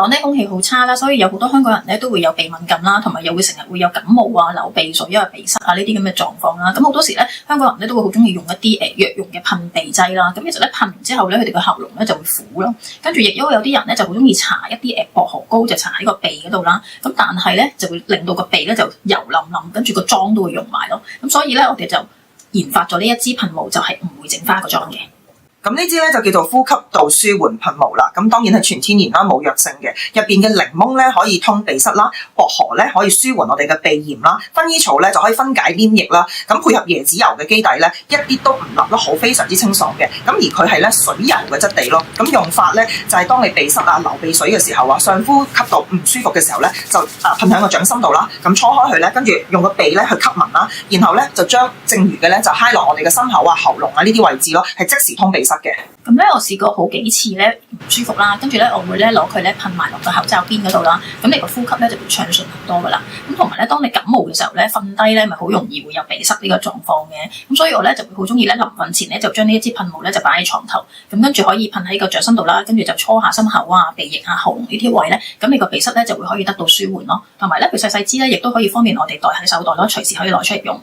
港咧空氣好差啦，所以有好多香港人咧都會有鼻敏感啦，同埋又會成日會有感冒啊、流鼻水啊、鼻塞啊呢啲咁嘅狀況啦。咁好多時咧，香港人咧都會好中意用一啲藥用嘅噴鼻劑啦。咁其實咧噴完之後咧，佢哋個喉嚨咧就會苦咯。跟住亦都有啲人咧就好中意搽一啲薄荷膏，就搽喺個鼻嗰度啦。咁但係咧就會令到個鼻咧就油淋淋，跟住個妝都會溶埋咯。咁所以咧我哋就研發咗呢一支噴霧，就係唔會整花個妝嘅。咁呢支咧就叫做呼吸道舒緩噴霧啦，咁當然係全天然啦，冇藥性嘅。入邊嘅檸檬咧可以通鼻塞啦，薄荷咧可以舒緩我哋嘅鼻炎啦，薰衣草咧就可以分解黏液啦。咁配合椰子油嘅基底咧，一啲都唔立得好，非常之清爽嘅。咁而佢係咧水油嘅質地咯。咁用法咧就係當你鼻塞啊、流鼻水嘅時候啊、上呼吸道唔舒服嘅時候咧，就噴喺個掌心度啦。咁搓開佢咧，跟住用個鼻咧去吸聞啦，然後咧就將剩餘嘅咧就揩落我哋嘅心口啊、喉嚨啊呢啲位置咯，係即時通鼻塞嘅。咁咧，我試過好幾次咧唔舒服啦，跟住咧我會咧攞佢咧噴埋落個口罩邊嗰度啦，咁你個呼吸咧就會暢順好多噶啦。咁同埋咧，當你感冒嘅時候咧，瞓低咧咪好容易會有鼻塞呢個狀況嘅。咁所以我咧就會好中意咧臨瞓前咧就將呢一支噴霧咧就擺喺床頭，咁跟住可以噴喺個掌心度啦，跟住就搓下心口啊、鼻翼啊、喉嚨呢啲位咧，咁你個鼻塞咧就會可以得到舒緩咯。同埋咧佢細細支咧，亦都可以方便我哋袋喺手袋咯，隨時可以攞出嚟用。